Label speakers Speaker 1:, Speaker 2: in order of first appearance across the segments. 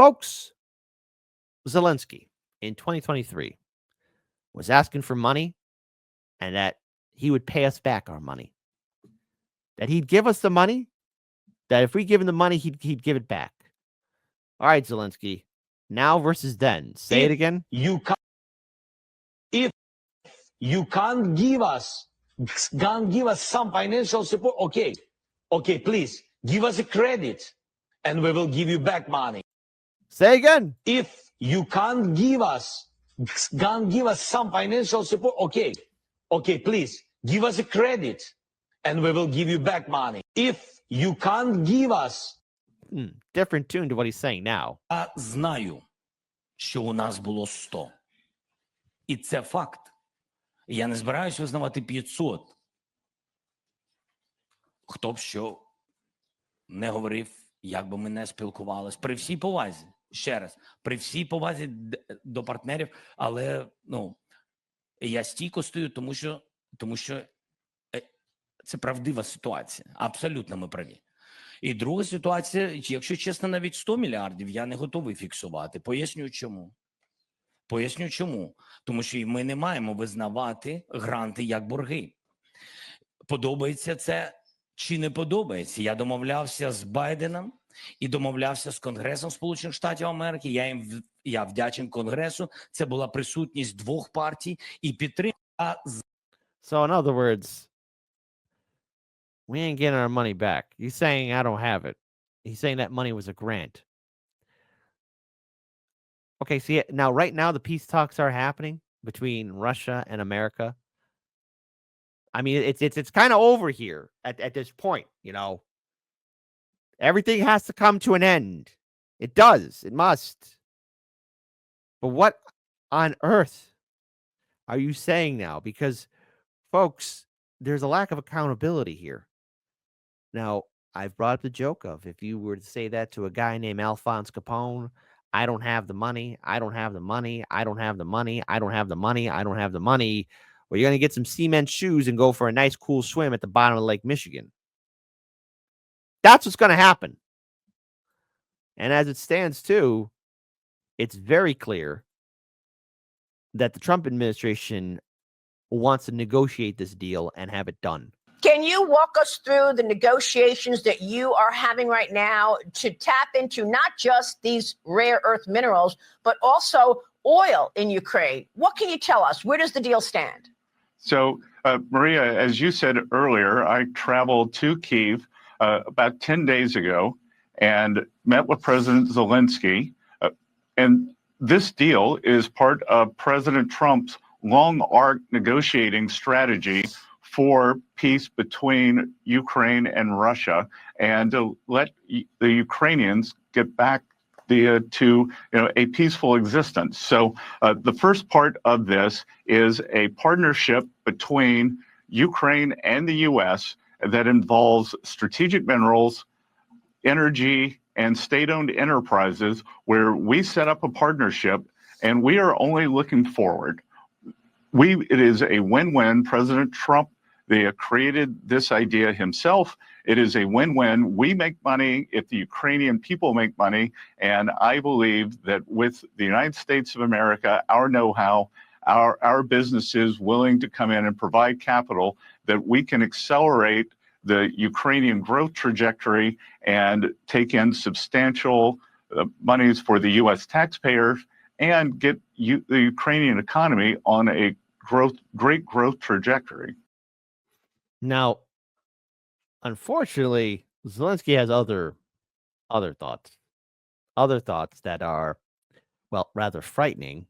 Speaker 1: Folks, Zelensky in 2023 was asking for money and that he would pay us back our money. That he'd give us the money, that if we give him the money, he'd give it back. All right, Zelensky, now versus then. Say it again.
Speaker 2: If you can't give us some financial support, okay, please give us a credit and we will give you back money.
Speaker 1: Say again.
Speaker 2: If you can't give us some financial support, okay, please give us a credit and we will give you back money. If you can't give us.
Speaker 1: Different tune to what he's saying now.
Speaker 3: Я знаю, що у нас було 100. І це факт. Я не збираюсь визнавати 500. Хто б що не говорив, як би ми не спілкувались. При всій повазі, ще раз, при всій повазі до партнерів, але, я стійко стою, тому що це правдива ситуація. Абсолютно ми праві. І друга ситуація, якщо чесно, навіть 100 мільярдів я не готовий фіксувати. Поясню чому. Тому що ми не маємо визнавати гранти як борги. Подобається це чи не подобається? Я домовлявся з Байденом і домовлявся з Конгресом Сполучених Штатів Америки. Я вдячен Конгресу. Це була присутність двох партій і підтримка.
Speaker 1: So in other words, we ain't getting our money back. He's saying I don't have it. He's saying that money was a grant. Okay, see, now right now the peace talks are happening between Russia and America. I mean, it's kind of over here at this point, Everything has to come to an end. It does. It must. But what on earth are you saying now? Because, folks, there's a lack of accountability here. Now, I've brought up the joke of if you were to say that to a guy named Alphonse Capone, I don't have the money, I don't have the money, I don't have the money, I don't have the money, I don't have the money. Well, you're going to get some cement shoes and go for a nice, cool swim at the bottom of Lake Michigan. That's what's going to happen. And as it stands, too, it's very clear that the Trump administration wants to negotiate this deal and have it done.
Speaker 4: Can you walk us through the negotiations that you are having right now to tap into not just these rare earth minerals, but also oil in Ukraine? What can you tell us? Where does the deal stand?
Speaker 5: So, Maria, as you said earlier, I traveled to Kyiv about 10 days ago and met with President Zelensky. And this deal is part of President Trump's long arc negotiating strategy for peace between Ukraine and Russia and to let the Ukrainians get back to a peaceful existence. So the first part of this is a partnership between Ukraine and the U.S. that involves strategic minerals, energy, and state-owned enterprises where we set up a partnership and we are only looking forward. It is a win-win. President Trump created this idea himself. It is a win-win. We make money if the Ukrainian people make money. And I believe that with the United States of America, our know-how, our businesses willing to come in and provide capital, that we can accelerate the Ukrainian growth trajectory and take in substantial monies for the U.S. taxpayers and get the Ukrainian economy on a great growth trajectory.
Speaker 1: Now, unfortunately, Zelensky has other thoughts that are, well, rather frightening.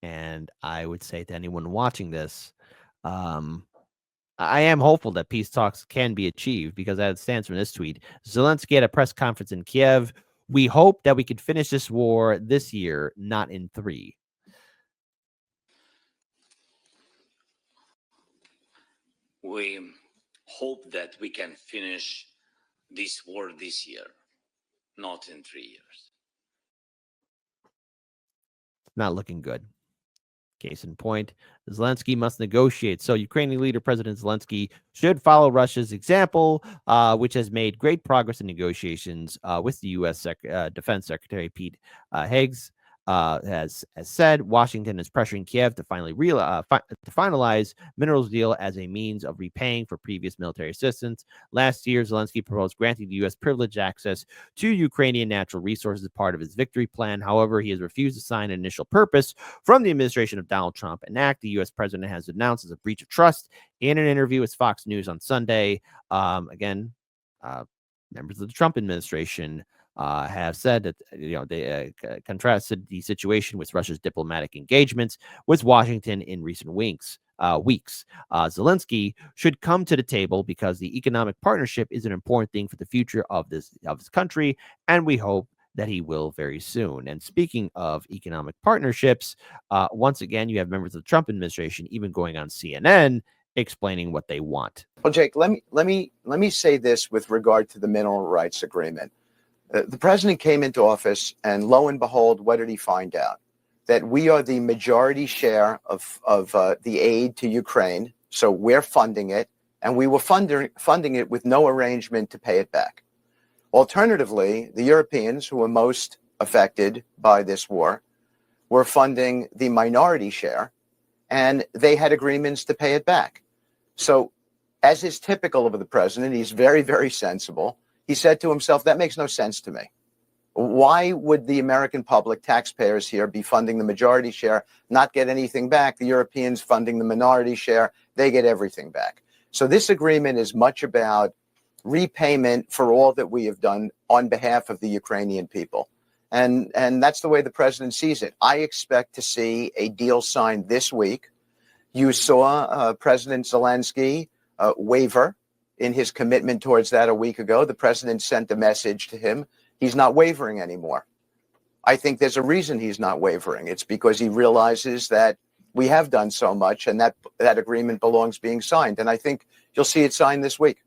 Speaker 1: And I would say to anyone watching this, I am hopeful that peace talks can be achieved because as it stands from this tweet, Zelensky at a press conference in Kiev, we hope that we could finish this war this year, not in 3.
Speaker 3: We hope that we can finish this war this year, not in 3 years.
Speaker 1: Not looking good. Case in point, Zelensky must negotiate. So Ukrainian leader President Zelensky should follow Russia's example, which has made great progress in negotiations with the U.S. Defense Secretary Pete Higgs. Has said Washington is pressuring Kiev to finalize minerals deal as a means of repaying for previous military assistance. Last year, Zelensky proposed granting the U.S. privileged access to Ukrainian natural resources as part of his victory plan. However, he has refused to sign an initial purpose from the administration of Donald Trump, an act the U.S. president has announced as a breach of trust in an interview with Fox News on Sunday. Again, members of the Trump administration have said that they contrasted the situation with Russia's diplomatic engagements with Washington in recent weeks. Zelensky should come to the table because the economic partnership is an important thing for the future of this country, and we hope that he will very soon. And speaking of economic partnerships, once again, you have members of the Trump administration even going on CNN explaining what they want.
Speaker 6: Well, Jake, let me say this with regard to the mineral rights agreement. The president came into office, and lo and behold, what did he find out? That we are the majority share of the aid to Ukraine, so we're funding it, and we were funding it with no arrangement to pay it back. Alternatively, the Europeans, who were most affected by this war, were funding the minority share, and they had agreements to pay it back. So, as is typical of the president, he's very, very sensible. He said to himself, that makes no sense to me. Why would the American public, taxpayers here, be funding the majority share, not get anything back? The Europeans funding the minority share, they get everything back. So this agreement is much about repayment for all that we have done on behalf of the Ukrainian people. And that's the way the president sees it. I expect to see a deal signed this week. You saw President Zelensky waver in his commitment towards that a week ago. The president sent a message to him. He's not wavering anymore. I think there's a reason he's not wavering. It's because he realizes that we have done so much, and that agreement belongs being signed. And I think you'll see it signed this week.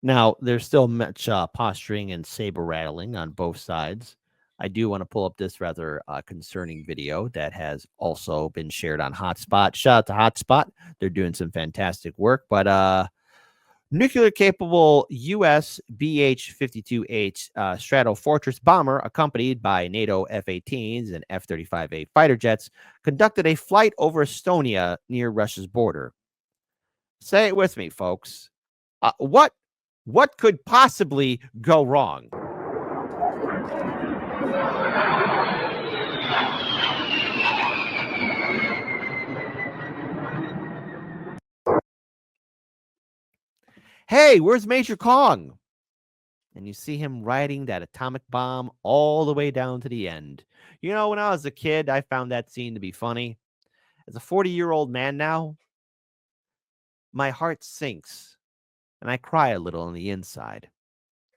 Speaker 1: Now, there's still much posturing and saber rattling on both sides. I do want to pull up this rather concerning video that has also been shared on Hotspot. Shout out to Hotspot. They're doing some fantastic work. But nuclear-capable U.S. BH-52H Stratofortress bomber, accompanied by NATO F-18s and F-35A fighter jets, conducted a flight over Estonia near Russia's border. Say it with me, folks. What could possibly go wrong? Hey, where's Major Kong? And you see him riding that atomic bomb all the way down to the end. You know, when I was a kid, I found that scene to be funny. As a 40-year-old man now, my heart sinks and I cry a little on the inside.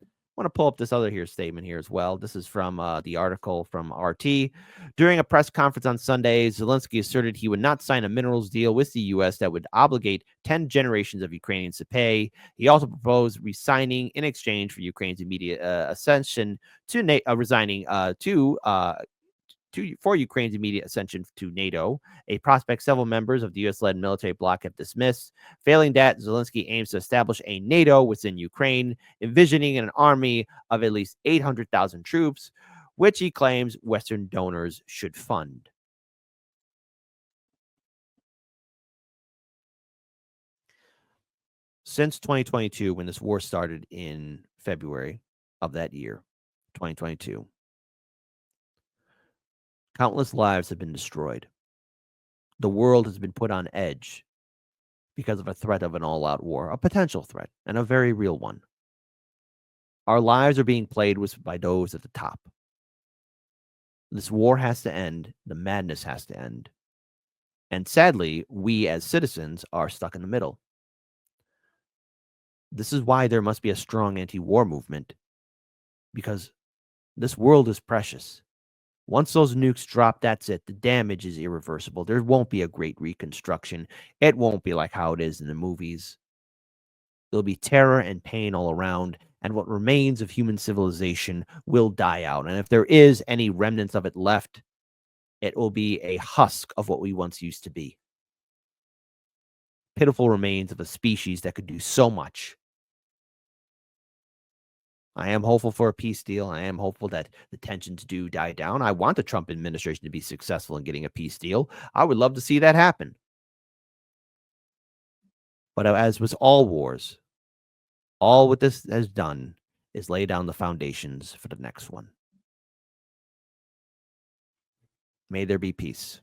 Speaker 1: I want to pull up this other statement here as well. This is from the article from RT. During a press conference on Sunday, Zelensky asserted he would not sign a minerals deal with the U.S. that would obligate 10 generations of Ukrainians to pay. He also proposed resigning in exchange for Ukraine's immediate ascension to resigning for Ukraine's immediate ascension to NATO, a prospect several members of the U.S.-led military bloc have dismissed. Failing that, Zelensky aims to establish a NATO within Ukraine, envisioning an army of at least 800,000 troops, which he claims Western donors should fund. Since 2022, when this war started in February of that year, 2022, countless lives have been destroyed. The world has been put on edge because of a threat of an all-out war, a potential threat, and a very real one. Our lives are being played with by those at the top. This war has to end. The madness has to end. And sadly, we as citizens are stuck in the middle. This is why there must be a strong anti-war movement, because this world is precious. Once those nukes drop, that's it. The damage is irreversible. There won't be a great reconstruction. It won't be like how it is in the movies. There'll be terror and pain all around, and what remains of human civilization will die out. And if there is any remnants of it left, it will be a husk of what we once used to be. Pitiful remains of a species that could do so much. I am hopeful for a peace deal. I am hopeful that the tensions do die down. I want the Trump administration to be successful in getting a peace deal. I would love to see that happen. But as with all wars, all what this has done is lay down the foundations for the next one. May there be peace.